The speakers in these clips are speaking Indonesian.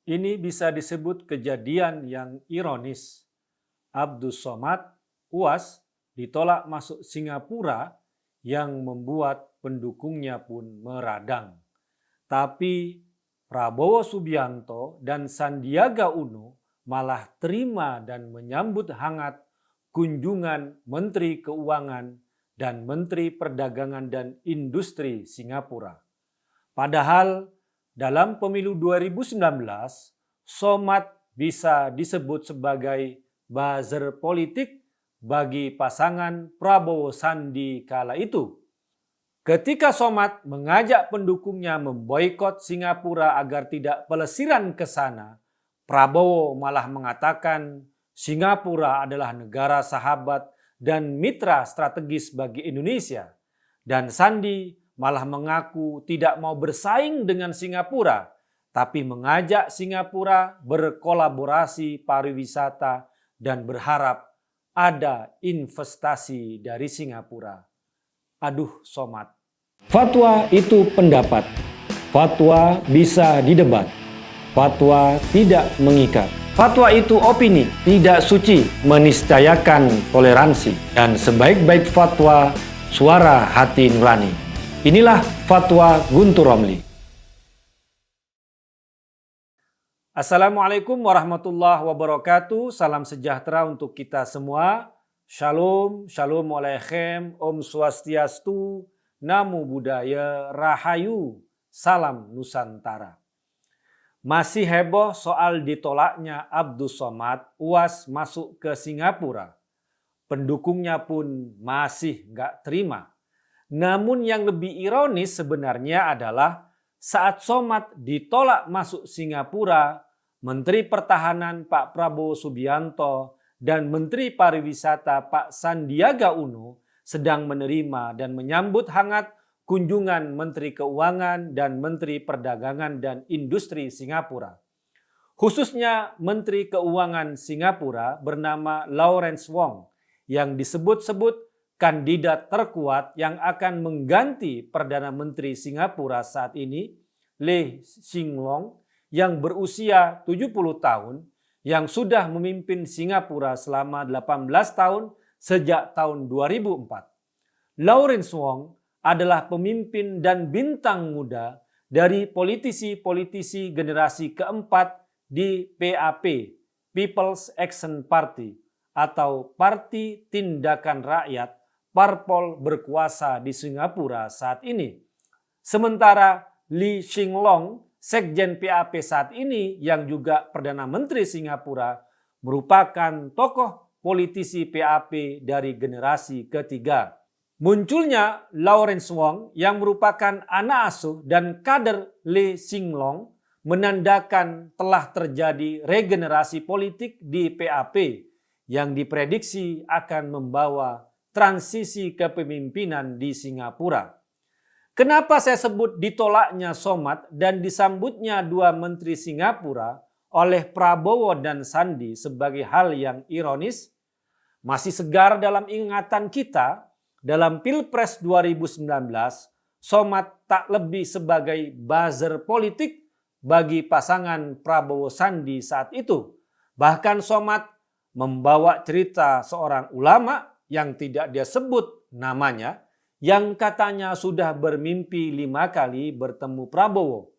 Ini bisa disebut kejadian yang ironis. Abdus Somad, UAS, ditolak masuk Singapura yang membuat pendukungnya pun meradang. Tapi Prabowo Subianto dan Sandiaga Uno malah terima dan menyambut hangat kunjungan Menteri Keuangan dan Menteri Perdagangan dan Industri Singapura. Padahal dalam pemilu 2019, Somad bisa disebut sebagai buzzer politik bagi pasangan Prabowo Sandi kala itu. Ketika Somad mengajak pendukungnya memboikot Singapura agar tidak pelesiran ke sana, Prabowo malah mengatakan Singapura adalah negara sahabat dan mitra strategis bagi Indonesia. Dan Sandi malah mengaku tidak mau bersaing dengan Singapura, tapi mengajak Singapura berkolaborasi pariwisata dan berharap ada investasi dari Singapura. Aduh Somad. Fatwa itu pendapat. Fatwa bisa didebat. Fatwa tidak mengikat. Fatwa itu opini, tidak suci, meniscayakan toleransi. Dan sebaik-baik fatwa, suara hati nurani. Inilah Fatwa Guntur Romli. Assalamualaikum warahmatullahi wabarakatuh. Salam sejahtera untuk kita semua. Shalom, shalom aleichem, om swastiastu, namo buddhaya, rahayu, salam Nusantara. Masih heboh soal ditolaknya Abdus Somad, UAS masuk ke Singapura. Pendukungnya pun masih nggak terima. Namun yang lebih ironis sebenarnya adalah saat Somad ditolak masuk Singapura, Menteri Pertahanan Pak Prabowo Subianto dan Menteri Pariwisata Pak Sandiaga Uno sedang menerima dan menyambut hangat kunjungan Menteri Keuangan dan Menteri Perdagangan dan Industri Singapura. Khususnya Menteri Keuangan Singapura bernama Lawrence Wong yang disebut-sebut kandidat terkuat yang akan mengganti Perdana Menteri Singapura saat ini, Lee Hsien Loong, yang berusia 70 tahun, yang sudah memimpin Singapura selama 18 tahun sejak tahun 2004. Lawrence Wong adalah pemimpin dan bintang muda dari politisi-politisi generasi keempat di PAP, People's Action Party, atau Parti Tindakan Rakyat, parpol berkuasa di Singapura saat ini. Sementara Lee Hsien Loong, Sekjen PAP saat ini yang juga Perdana Menteri Singapura, merupakan tokoh politisi PAP dari generasi ketiga. Munculnya Lawrence Wong yang merupakan anak asuh dan kader Lee Hsien Loong menandakan telah terjadi regenerasi politik di PAP yang diprediksi akan membawa transisi kepemimpinan di Singapura. Kenapa saya sebut ditolaknya Somad dan disambutnya dua menteri Singapura oleh Prabowo dan Sandi sebagai hal yang ironis? Masih segar dalam ingatan kita, dalam Pilpres 2019, Somad tak lebih sebagai buzzer politik bagi pasangan Prabowo Sandi saat itu. Bahkan Somad membawa cerita seorang ulama yang tidak dia sebut namanya, yang katanya sudah bermimpi 5 kali bertemu Prabowo.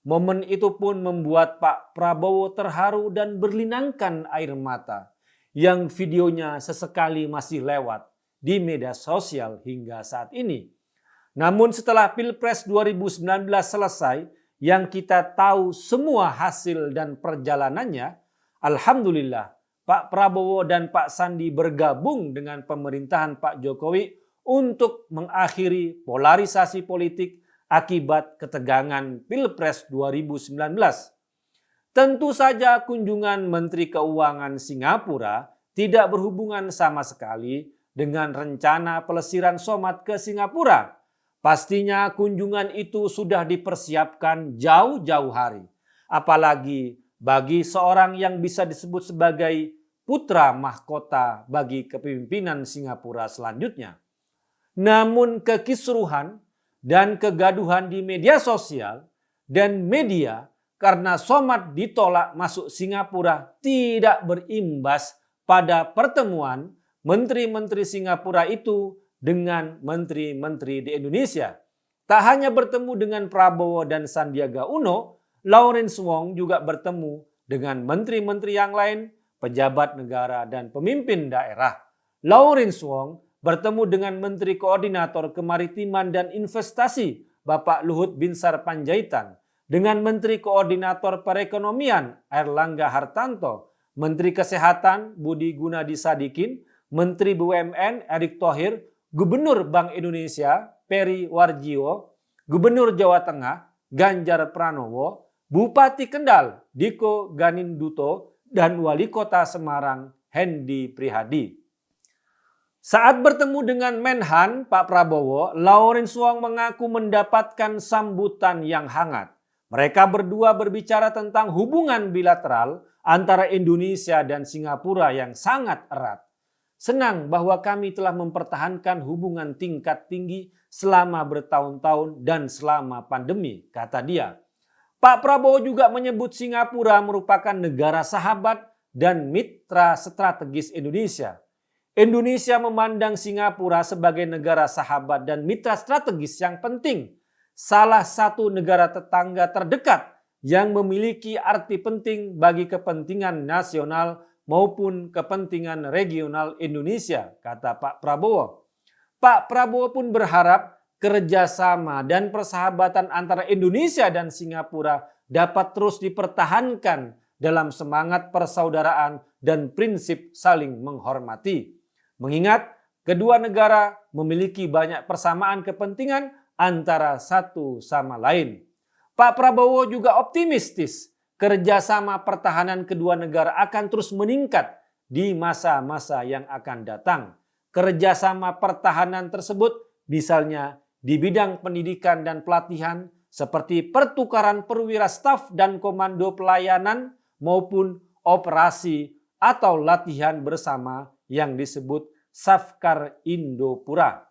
Momen itu pun membuat Pak Prabowo terharu dan berlinangkan air mata, yang videonya sesekali masih lewat di media sosial hingga saat ini. Namun setelah Pilpres 2019 selesai, yang kita tahu semua hasil dan perjalanannya, alhamdulillah Pak Prabowo dan Pak Sandi bergabung dengan pemerintahan Pak Jokowi untuk mengakhiri polarisasi politik akibat ketegangan Pilpres 2019. Tentu saja kunjungan Menteri Keuangan Singapura tidak berhubungan sama sekali dengan rencana pelesiran Somad ke Singapura. Pastinya kunjungan itu sudah dipersiapkan jauh-jauh hari. Apalagi bagi seorang yang bisa disebut sebagai putra mahkota bagi kepemimpinan Singapura selanjutnya. Namun kekisruhan dan kegaduhan di media sosial dan media karena Somad ditolak masuk Singapura tidak berimbas pada pertemuan menteri-menteri Singapura itu dengan menteri-menteri di Indonesia. Tak hanya bertemu dengan Prabowo dan Sandiaga Uno, Lawrence Wong juga bertemu dengan menteri-menteri yang lain, pejabat negara dan pemimpin daerah. Lawrence Wong bertemu dengan Menteri Koordinator Kemaritiman dan Investasi Bapak Luhut Binsar Panjaitan, dengan Menteri Koordinator Perekonomian Airlangga Hartarto, Menteri Kesehatan Budi Gunadi Sadikin, Menteri BUMN Erick Thohir, Gubernur Bank Indonesia Peri Warjio, Gubernur Jawa Tengah Ganjar Pranowo, Bupati Kendal Diko Ganinduto, dan Wali Kota Semarang Hendi Prihadi. Saat bertemu dengan Menhan Pak Prabowo, Lawrence Wong mengaku mendapatkan sambutan yang hangat. Mereka berdua berbicara tentang hubungan bilateral antara Indonesia dan Singapura yang sangat erat. Senang bahwa kami telah mempertahankan hubungan tingkat tinggi selama bertahun-tahun dan selama pandemi, kata dia. Pak Prabowo juga menyebut Singapura merupakan negara sahabat dan mitra strategis Indonesia. Indonesia memandang Singapura sebagai negara sahabat dan mitra strategis yang penting. Salah satu negara tetangga terdekat yang memiliki arti penting bagi kepentingan nasional maupun kepentingan regional Indonesia, kata Pak Prabowo. Pak Prabowo pun berharap kerjasama dan persahabatan antara Indonesia dan Singapura dapat terus dipertahankan dalam semangat persaudaraan dan prinsip saling menghormati. Mengingat kedua negara memiliki banyak persamaan kepentingan antara satu sama lain. Pak Prabowo juga optimistis kerjasama pertahanan kedua negara akan terus meningkat di masa-masa yang akan datang. Kerjasama pertahanan tersebut misalnya di bidang pendidikan dan pelatihan seperti pertukaran perwira staf dan komando pelayanan maupun operasi atau latihan bersama yang disebut Safkar Indopura.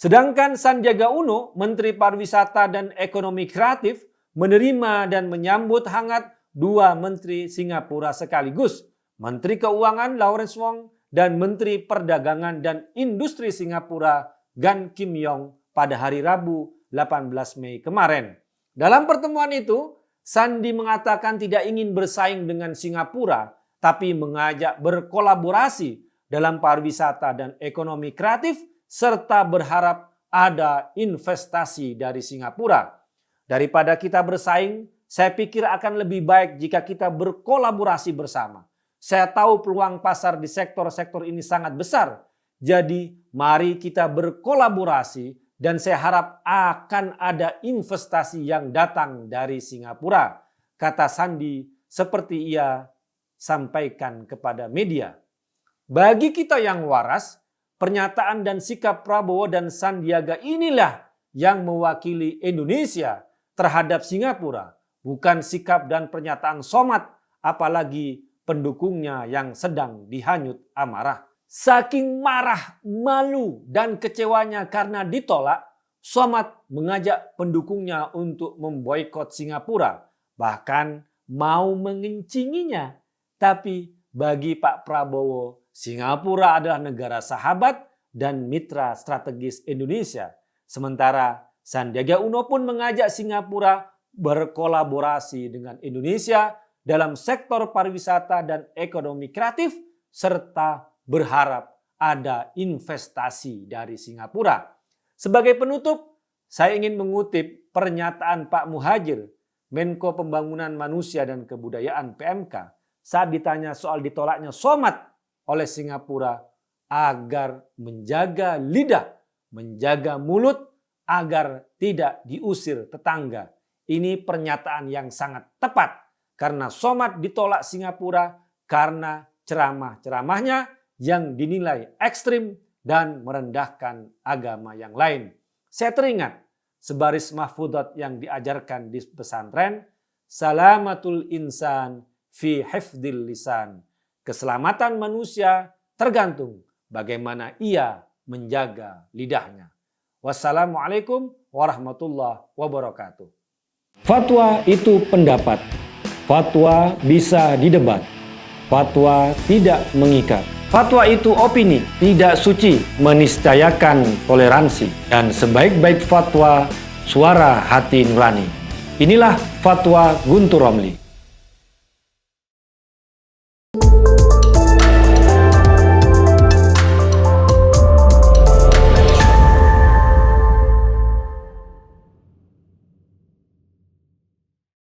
Sedangkan Sandiaga Uno, Menteri Pariwisata dan Ekonomi Kreatif, menerima dan menyambut hangat dua menteri Singapura sekaligus, Menteri Keuangan Lawrence Wong dan Menteri Perdagangan dan Industri Singapura Gan Kim Yong pada hari Rabu 18 Mei kemarin. Dalam pertemuan itu, Sandi mengatakan tidak ingin bersaing dengan Singapura, tapi mengajak berkolaborasi dalam pariwisata dan ekonomi kreatif serta berharap ada investasi dari Singapura. Daripada kita bersaing, saya pikir akan lebih baik jika kita berkolaborasi bersama. Saya tahu peluang pasar di sektor-sektor ini sangat besar. Jadi mari kita berkolaborasi dan saya harap akan ada investasi yang datang dari Singapura, kata Sandi seperti ia sampaikan kepada media. Bagi kita yang waras, pernyataan dan sikap Prabowo dan Sandiaga inilah yang mewakili Indonesia terhadap Singapura, bukan sikap dan pernyataan Somad, apalagi pendukungnya yang sedang dihanyut amarah. Saking marah, malu, dan kecewanya karena ditolak, Somad mengajak pendukungnya untuk memboikot Singapura, bahkan mau mengencinginya. Tapi bagi Pak Prabowo, Singapura adalah negara sahabat dan mitra strategis Indonesia. Sementara Sandiaga Uno pun mengajak Singapura berkolaborasi dengan Indonesia dalam sektor pariwisata dan ekonomi kreatif serta berharap ada investasi dari Singapura. Sebagai penutup, saya ingin mengutip pernyataan Pak Muhadjir, Menko Pembangunan Manusia dan Kebudayaan PMK, saat ditanya soal ditolaknya Somad oleh Singapura agar menjaga lidah, menjaga mulut agar tidak diusir tetangga. Ini pernyataan yang sangat tepat karena Somad ditolak Singapura karena ceramah-ceramahnya yang dinilai ekstrim dan merendahkan agama yang lain. Saya teringat sebaris mahfudzat yang diajarkan di pesantren, salamatul insan fi hifdil lisan. Keselamatan manusia tergantung bagaimana ia menjaga lidahnya. Wassalamualaikum warahmatullahi wabarakatuh. Fatwa itu pendapat. Fatwa bisa didebat. Fatwa tidak mengikat. Fatwa itu opini, tidak suci, meniscayakan toleransi. Dan sebaik-baik fatwa, suara hati nurani. Inilah fatwa Guntur Romli.